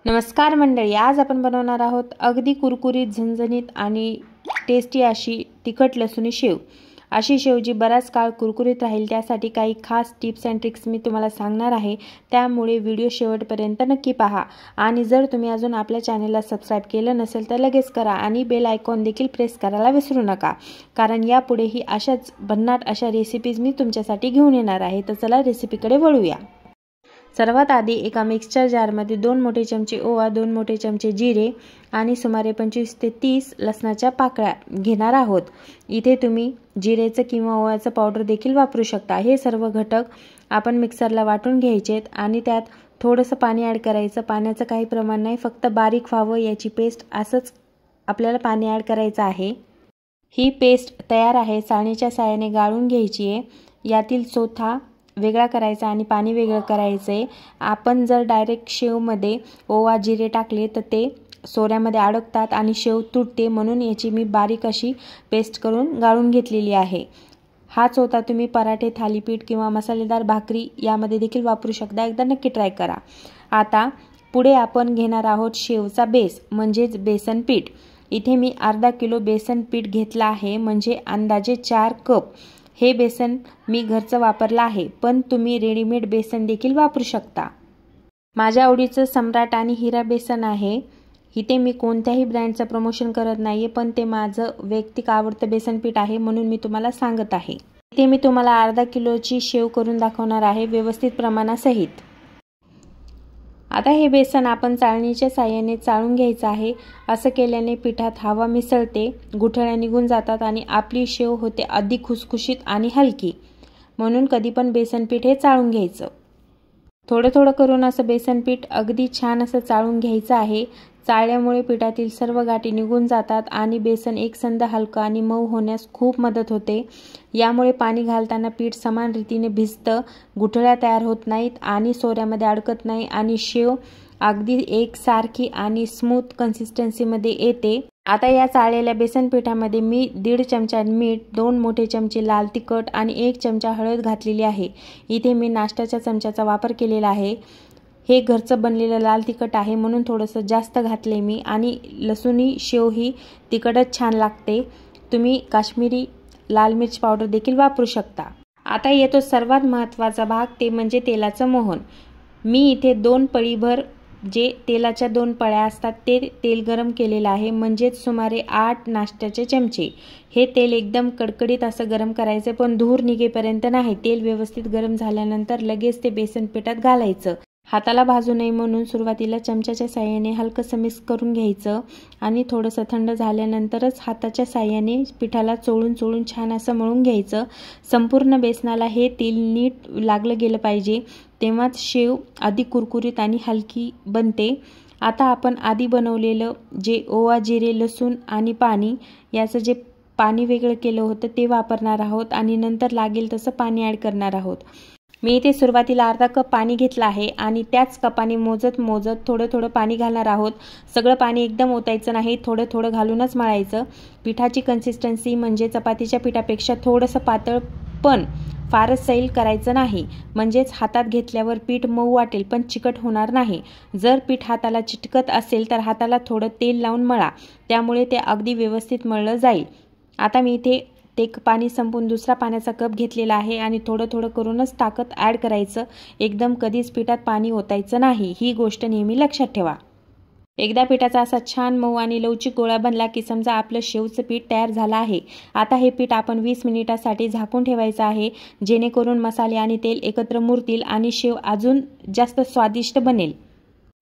नमस्कार मंडळी, आज आपण बनवणार आहोत अगदी कुरकुरीत, झणझणीत आणि टेस्टी अशी तिखट लसूणी शेव। अशी शेव जी बराच काळ कुरकुरीत राहील त्यासाठी काही खास टिप्स अँड ट्रिक्स मी तुम्हाला सांगणार आहे, त्यामुळे व्हिडिओ शेवटपर्यंत नक्की पहा। आणि जर तुम्ही अजून आपल्या चॅनलला सबस्क्राइब केलं नसेल तर लगेच करा आणि बेल आयकॉन देखील प्रेस करायला विसरू नका, कारण यापुढेही अशाच भन्नाट अशा रेसिपीज मी तुमच्यासाठी घेऊन येणार आहे। तर चला रेसिपीकडे वळूया। सर्वात आधी एका मिक्सचर जारमध्ये 2 मोठे चमचे ओवा, 2 मोठे चमचे जिरे आणि सुमारे 25 ते 30 लसणाच्या पाकळ्या घेणार आहोत। इथे तुम्ही जिरेचं किंवा ओव्याचं पावडर देखील वापरू शकता। हे सर्व घटक आपण मिक्सरला वाटून घ्यायचे आणि त्यात थोडंसं पाणी ॲड करायचं। पाण्याचं काही प्रमाण नाही, फक्त बारीक व्हावं याची पेस्ट असंच आपल्याला पाणी ॲड करायचं आहे। ही पेस्ट तयार आहे, चाळणीच्या साहाय्याने गाळून घ्यायची आहे। यातील चोथा वेगळा करायचा आणि पाणी वेगळं करायचे। आपण जर डायरेक्ट शेवमध्ये ओवा जिरे टाकले तर ते सोऱ्यामध्ये अडकतात आणि शेव तुटते, म्हणून याची मी बारीक अशी पेस्ट करून गाळून घेतलेली आहे। हा चोथा तुम्ही पराठे, थालीपीठ किंवा मसालेदार भाकरी यामध्ये देखील वापरू शकता। एकदा नक्की ट्राय करा। आता पुढे आपण घेणार आहोत शेवचा बेस म्हणजेच बेसन पीठ। इथे मी अर्धा किलो बेसन पीठ घेतला आहे, म्हणजे अंदाजे 4 कप। हे बेसन मी घरचं वापरलं आहे, पण तुम्ही रेडीमेड बेसन देखील वापरू शकता। माझ्या आवडीचं सम्राट आणि हिरा बेसन आहे। इथे मी कोणत्याही ब्रँडचं प्रमोशन करत नाहीये, पण ते माझं वैयक्तिक आवडतं बेसन पीठ आहे, म्हणून मी तुम्हाला सांगत आहे। इथे मी तुम्हाला अर्धा किलोची शेव करून दाखवणार आहे, व्यवस्थित प्रमाणासहित। आता हे बेसन आपण चाळणीच्या साहाय्याने चाळून घ्यायचं आहे। असं केल्याने पिठात हवा मिसळते, गुठळ्या निघून जातात आणि आपली शेव होते अधिक खुसखुशीत आणि हलकी, म्हणून कधी पण बेसन पीठ हे चाळून घ्यायचं। थोडं थोडं करून असं बेसन पीठ अगदी छान असं चाळून घ्यायचं आहे। चाळल्यामुळे पिठातील सर्व गाठी निघून जातात आणि बेसन एकसंध हलकं आणि मऊ होण्यास खूप मदत होते। यामुळे पाणी घालताना पीठ समान रीतीने भिजतं, गुठळ्या तयार होत नाहीत आणि सोऱ्यामध्ये अडकत नाही आणि शेव अगदी एकसारखी आणि स्मूथ कन्सिस्टन्सीमध्ये येते। आता या चाळलेल्या बेसन पिठामध्ये मी 1.5 चमचा मीठ, 2 मोठे चमचे लाल तिखट आणि 1 चमचा हळद घातलेली आहे। इथे मी नाश्त्याच्या चमच्याचा वापर केलेला आहे। हे घरचं बनलेलं लाल तिखट आहे, म्हणून थोडंसं जास्त घातले मी। आणि लसूणी शेव ही तिखटच छान लागते। तुम्ही काश्मीरी लाल मिर्च पावडर देखील वापरू शकता। आता येतो सर्वात महत्त्वाचा भाग, ते म्हणजे तेलाचं मोहन। मी इथे 2 पळीभर जे तेलाच्या 2 पळ्या असतात ते तेल गरम केलेलं आहे, म्हणजेच सुमारे 8 नाश्त्याचे चमचे। हे तेल एकदम कडकडीत असं गरम करायचं, पण धूर निघेपर्यंत नाही। तेल व्यवस्थित गरम झाल्यानंतर लगेच ते बेसन पिठात घालायचं। हाताला भाजू नये म्हणून सुरुवातीला चमच्याच्या साहाय्याने हलकंसं मिक्स करून घ्यायचं आणि थोडंसं थंड झाल्यानंतरच हाताच्या साहाय्याने पिठाला चोळून चोळून छान असं मळून घ्यायचं। संपूर्ण बेसनाला हे तेल नीट लागलं गेलं पाहिजे, तेव्हाच शेव अधिक कुरकुरीत आणि हलकी बनते। आता आपण आधी बनवलेलं जे ओवा, जिरे, लसूण आणि पाणी याचं जे पाणी वेगळं केलं होतं ते वापरणार आहोत आणि नंतर लागेल तसं पाणी ॲड करणार आहोत। मी इथे सुरुवातीला अर्धा कप पाणी घेतलं आहे आणि त्याच कपाने मोजत मोजत थोडं थोडं पाणी घालणार आहोत। सगळं पाणी एकदम ओतायचं नाही, थोडं थोडं घालूनच मळायचं। पिठाची कन्सिस्टन्सी म्हणजे चपातीच्या पिठापेक्षा थोडंसं पातळ, पण फारच सैल करायचं नाही, म्हणजेच हातात घेतल्यावर पीठ मऊ वाटेल पण चिकट होणार नाही। जर पीठ हाताला चिटकत असेल तर हाताला थोडं तेल लावून मळा, त्यामुळे ते अगदी व्यवस्थित मळलं जाईल। आता मी इथे ते पाणी संपून दुसरा पाण्याचा कप घेतलेला आहे आणि थोडं थोडं करूनच ताकद ॲड करायचं। एकदम कधीच पिठात पाणी ओतायचं नाही, ही गोष्ट नेहमी लक्षात ठेवा। एकदा पिठाचा असा छान मऊ आणि लवचिक गोळा बनला की समजा आपलं शेवचं पीठ तयार झालं आहे। आता हे पीठ आपण 20 मिनिटांसाठी झाकून ठेवायचं आहे, जेणेकरून मसाले आणि तेल एकत्र मुरतील आणि शेव अजून जास्त स्वादिष्ट बनेल।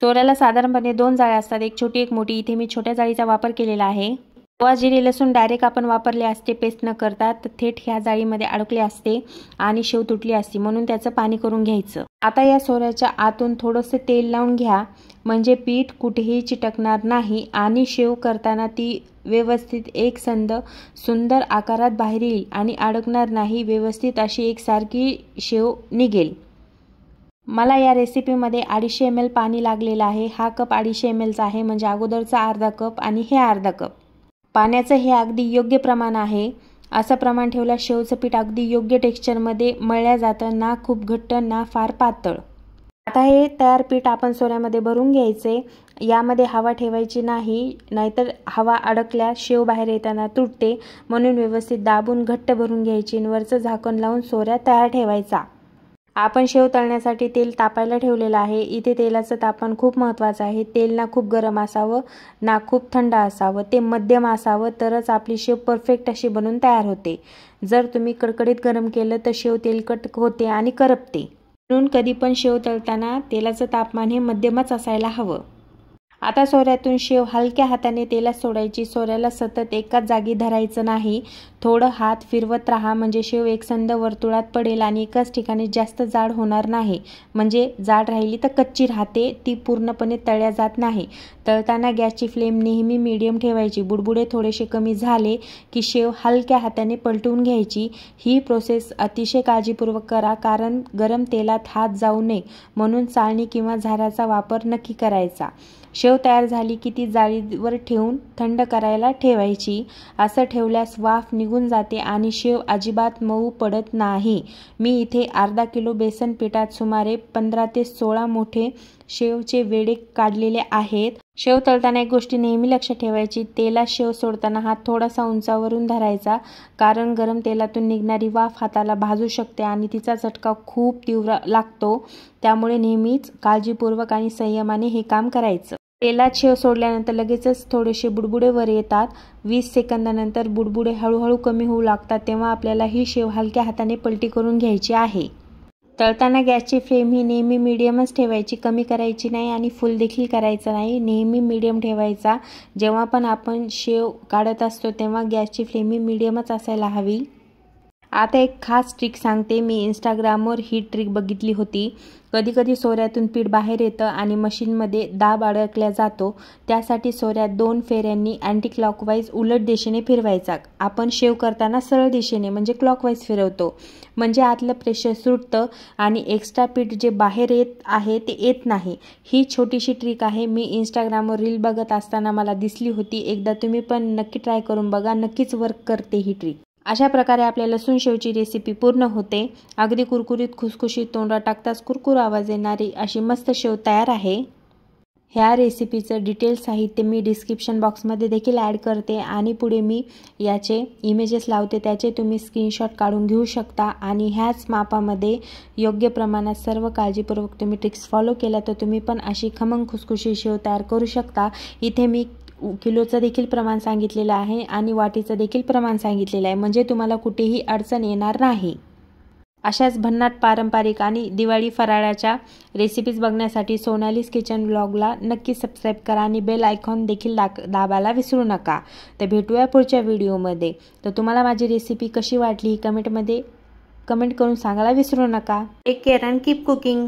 सोऱ्याला साधारणपणे 2 जाळ्या असतात, एक छोटी एक मोठी। इथे मी छोट्या जाळीचा वापर केलेला आहे। ओवा, जिरे, लसूण डायरेक्ट आपण वापरले असते पेस्ट न करता, तर थेट ह्या जाळीमध्ये अडकले असते आणि शेव तुटली असती, म्हणून त्याचं पाणी करून घ्यायचं। आता या सोऱ्याच्या आतून थोडंसं तेल लावून घ्या, म्हणजे पीठ कुठेही चिटकणार नाही आणि शेव करताना ती व्यवस्थित एकसंध सुंदर आकारात बाहेर येईल आणि अडकणार नाही। व्यवस्थित अशी एकसारखी शेव निघेल। मला या रेसिपीमध्ये 250 ml पाणी लागलेलं आहे। हा कप 250 mlचा आहे, म्हणजे अगोदरचा अर्धा कप आणि हे अर्धा कप। पाण्याचं हे अगदी योग्य प्रमाण आहे। असं प्रमाण ठेवल्यास शेवचं पीठ अगदी योग्य टेक्स्चरमध्ये मळलं जातं, ना खूप घट्ट ना फार पातळ। आता हे तयार पीठ आपण सोऱ्यामध्ये भरून घ्यायचे। यामध्ये हवा ठेवायची नाही, नाहीतर हवा अडकल्यास शेव बाहेर येताना तुटते. म्हणून व्यवस्थित दाबून घट्ट भरून घ्यायची आणि वरचं झाकण लावून सोऱ्या तयार ठेवायचा. आपण शेव तळण्यासाठी तेल तापायला ठेवलेलं आहे. इथे तेलाचं तापमान खूप महत्त्वाचं आहे. तेल ना खूप गरम असावं ना खूप थंड असावं, ते मध्यम असावं, तरच आपली शेव परफेक्ट अशी बनून तयार होते. जर तुम्ही कडकडीत गरम केलं तर शेव तेलकट होते आणि करपते. म्हणून कधी पण शेव तळताना तेलाचं तापमान हे मध्यमच असायला हवं. आता सोऱ्यातून शेव हलक्या हाताने तेलात सोडायची. सोऱ्याला सतत एकाच जागी धरायचं नाही, थोडं हात फिरवत राहा, म्हणजे शेव एकसंध वर्तुळात पडेल आणि एकाच ठिकाणी जास्त जाड होणार नाही. म्हणजे जाड राहिली तर कच्ची राहते, ती पूर्णपणे तळल्या जात नाही. तळताना गॅसची फ्लेम नेहमी मीडियम ठेवायची. बुडबुडे थोडेसे कमी झाले की शेव हलक्या हाताने पलटवून घ्यायची. ही प्रोसेस अतिशय काळजीपूर्वक करा, कारण गरम तेलात हात जाऊ नये म्हणून चाळणी किंवा झाऱ्याचा वापर नक्की करायचा. शेव तयार झाली की ती जाळीवर ठेवून थंड करायला ठेवायची. असं ठेवल्यास वाफ निघून जाते आणि शेव अजिबात मऊ पडत नाही. मी इथे अर्धा किलो बेसन पिठात सुमारे 15 ते 16 मोठे शेवचे वेडे काढलेले आहेत. शेव तळताना एक गोष्ट नेहमी लक्षात ठेवायची, तेलात शेव सोडताना हात थोडासा उंचावरून धरायचा, कारण गरम तेलातून निघणारी वाफ हाताला भाजू शकते आणि तिचा चटका खूप तीव्र लागतो. त्यामुळे नेहमीच काळजीपूर्वक आणि संयमाने हे काम करायचं. तेलात शेव सोडल्यानंतर लगेचच थोडेसे बुडबुडे वर येतात. 20 सेकंदानंतर बुडबुडे हळूहळू कमी होऊ लागतात. तेव्हा आपल्याला ही शेव हलक्या हाताने पलटी करून घ्यायची आहे. तळताना गॅसची फ्लेम ही नेहमी मीडियमच ठेवायची, कमी करायची नाही आणि फुल देखील करायचं नाही, नेहमी मीडियम ठेवायचा. जेव्हा पण आपण शेव काढत असतो तेव्हा गॅसची फ्लेम ही मीडियमच असायला हवी. आता एक खास ट्रिक सांगते. मी इंस्टाग्रामवर ही ट्रिक बघितली होती. कधी कधी सोऱ्यातून पीठ बाहेर येतं आणि मशीनमध्ये दाब अडकला जातो. त्यासाठी सोऱ्यात 2 फेऱ्यांनी अँटी क्लॉकवाईज उलट दिशेने फिरवायचा. आपण शेव करताना सरळ दिशेने म्हणजे क्लॉकवाईज फिरवतो, म्हणजे आतलं प्रेशर सुटतं आणि एक्स्ट्रा पीठ जे बाहेर येत आहे ते येत नाही. ही छोटीशी ट्रिक आहे. मी इंस्टाग्रामवर रील बघत असताना मला दिसली होती. एकदा तुम्ही पण नक्की ट्राय करून बघा, नक्कीच वर्क करते ही ट्रिक. अशा प्रकारे आपल्या लसूण शेवची रेसिपी पूर्ण होते. अगदी कुरकुरीत खुसखुशीत, तोंडात टाकताच कुरकुर आवाज येणारी अशी मस्त शेव तयार आहे. ह्या रेसिपीचं डिटेल साहित्य मी डिस्क्रिप्शन बॉक्समध्ये देखील ॲड करते आणि पुढे मी याचे इमेजेस लावते, त्याचे तुम्ही स्क्रीनशॉट काढून घेऊ शकता. आणि ह्याच मापामध्ये योग्य प्रमाणात सर्व काळजीपूर्वक तुम्ही ट्रिक्स फॉलो केल्या तर तुम्ही पण अशी खमंग खुसखुशीत शेव तयार करू शकता. इथे मी किलोचं देखील प्रमाण सांगितलेलं आहे आणि वाटीचं देखील प्रमाण सांगितलेलं आहे, म्हणजे तुम्हाला कुठेही अडचण येणार नाही. अशाच भन्नाट पारंपरिक आणि दिवाळी फराळाच्या रेसिपीज बघण्यासाठी सोनालीज किचन ब्लॉगला नक्की सबस्क्राईब करा आणि बेल आयकॉन देखील दाबायला विसरू नका. तर भेटूया पुढच्या व्हिडिओमध्ये. तर तुम्हाला माझी रेसिपी कशी वाटली ही कमेंट करून सांगायला विसरू नका. Take care and keep cooking.